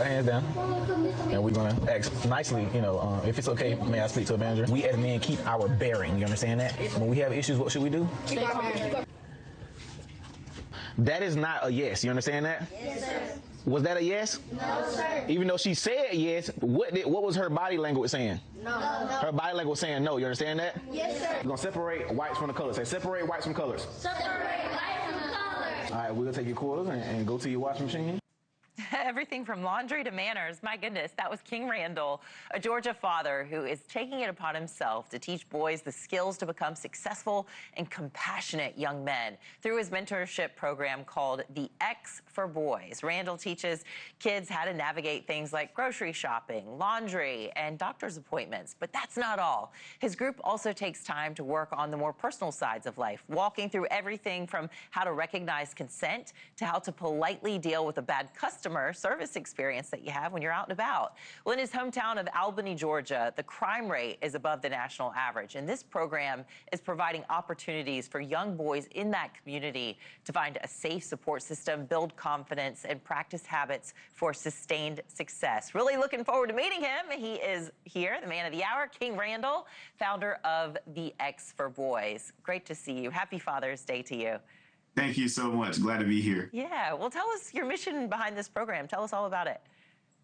Hands down. And we're going to ask nicely, if it's okay, may I speak to a manager? We as men keep our bearing. You understand that? When we have issues, what should we do? Keep our bearing. That is not a yes. You understand that? Yes, sir. Was that a yes? No, sir. Even though she said yes, what was her body language saying? No. Her body language was saying no. You understand that? Yes, sir. We're going to separate whites from the colors. Say, separate whites from colors. Separate white from colors. All right, we're going to take your quarters and go to your washing machine. Everything from laundry to manners. My goodness, that was King Randall, a Georgia father who is taking it upon himself to teach boys the skills to become successful and compassionate young men through his mentorship program called the X for Boys. Randall teaches kids how to navigate things like grocery shopping, laundry, and doctor's appointments. But that's not all. His group also takes time to work on the more personal sides of life, walking through everything from how to recognize consent to how to politely deal with a bad customer service experience that you have when you're out and about. Well, in his hometown of Albany, Georgia, the crime rate is above the national average, and this program is providing opportunities for young boys in that community to find a safe support system, build confidence, and practice habits for sustained success. Really looking forward to meeting him. He is here, the man of the hour, King Randall, founder of the X for Boys. Great to see you. Happy Father's Day to you. Thank you so much. Glad to be here. Yeah, well, tell us your mission behind this program. Tell us all about it.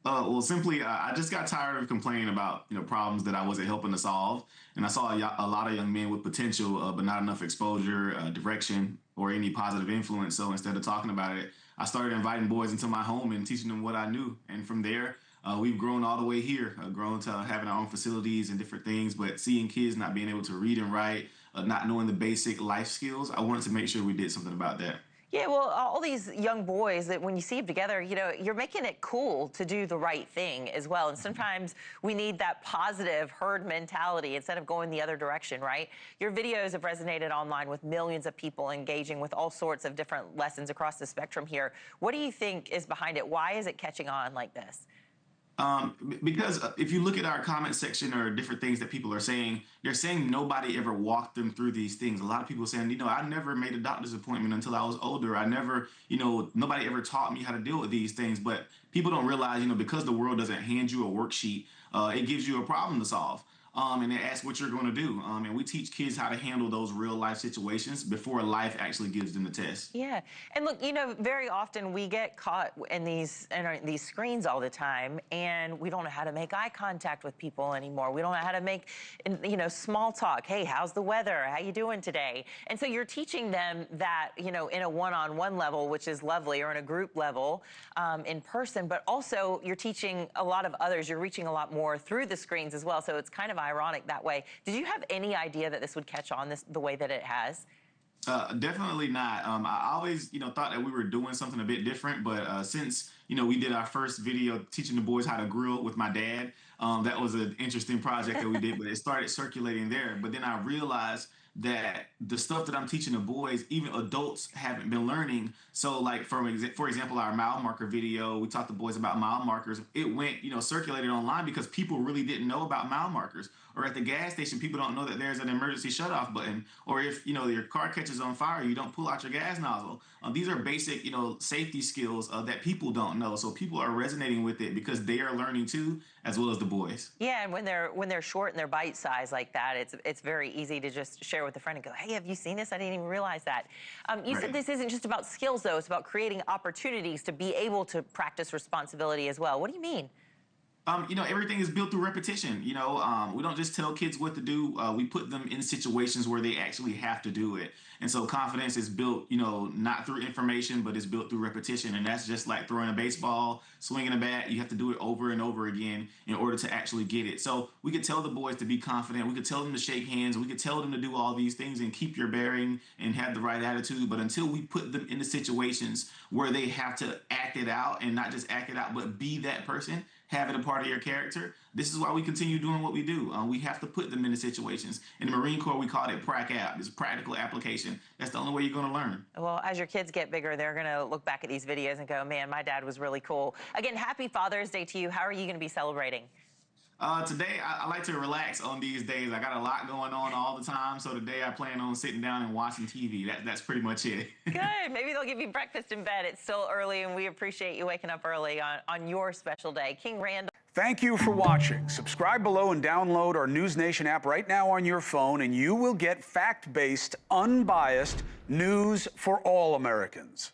Well, simply, I just got tired of complaining about problems that I wasn't helping to solve, and I saw a lot of young men with potential, but not enough exposure, direction, or any positive influence. So instead of talking about it, I started inviting boys into my home and teaching them what I knew, and from there, we've grown all the way here, grown to having our own facilities and different things. But seeing kids not being able to read and write, not knowing the basic life skills, I wanted to make sure we did something about that. Yeah, well, all these young boys that when you see them together, you're making it cool to do the right thing as well. And sometimes we need that positive herd mentality instead of going the other direction, right? Your videos have resonated online with millions of people engaging with all sorts of different lessons across the spectrum here. What do you think is behind it? Why is it catching on like this? Because if you look at our comment section or different things that people are saying, they're saying nobody ever walked them through these things. A lot of people saying, I never made a doctor's appointment until I was older. I never, nobody ever taught me how to deal with these things. But people don't realize, because the world doesn't hand you a worksheet, it gives you a problem to solve. And it asks what you're going to do. And we teach kids how to handle those real life situations before life actually gives them the test. Yeah. And look, very often we get caught in these screens all the time, and we don't know how to make eye contact with people anymore. We don't know how to make, small talk. Hey, how's the weather? How you doing today? And so you're teaching them that, in a one-on-one level, which is lovely, or in a group level in person, but also you're teaching a lot of others. You're reaching a lot more through the screens as well. So it's kind of ironic that way. Did you have any idea that this would catch on the way that it has? Definitely not. I always, thought that we were doing something a bit different, but since, we did our first video teaching the boys how to grill with my dad, that was an interesting project that we did, but it started circulating there. But then I realized that the stuff that I'm teaching the boys, even adults haven't been learning. So like, for example, our mile marker video, we taught the boys about mile markers. It went, circulated online because people really didn't know about mile markers. Or at the gas station, people don't know that there's an emergency shutoff button. Or if, your car catches on fire, you don't pull out your gas nozzle. These are basic, safety skills that people don't know. So people are resonating with it because they are learning too, as well as the boys. Yeah, and when they're short and they're bite size like that, it's very easy to just share with a friend and go, hey, have you seen this? I didn't even realize that. You said this isn't just about skills, though. It's about creating opportunities to be able to practice responsibility as well. What do you mean? Everything is built through repetition. We don't just tell kids what to do. We put them in situations where they actually have to do it. And so confidence is built, not through information, but it's built through repetition. And that's just like throwing a baseball, swinging a bat. You have to do it over and over again in order to actually get it. So we could tell the boys to be confident. We could tell them to shake hands. We could tell them to do all these things and keep your bearing and have the right attitude. But until we put them into situations where they have to act it out, and not just act it out, but be that person, have it a part of your character. This is why we continue doing what we do. We have to put them into situations. In the Marine Corps, we call it prac-app. It's practical application. That's the only way you're going to learn. Well, as your kids get bigger, they're going to look back at these videos and go, man, my dad was really cool. Again, happy Father's Day to you. How are you going to be celebrating? Today, I like to relax on these days. I got a lot going on all the time, so today I plan on sitting down and watching TV. That's pretty much it. Good. Maybe they'll give you breakfast in bed. It's still early, and we appreciate you waking up early on your special day. King Randall. Thank you for watching. Subscribe below and download our NewsNation app right now on your phone, and you will get fact-based, unbiased news for all Americans.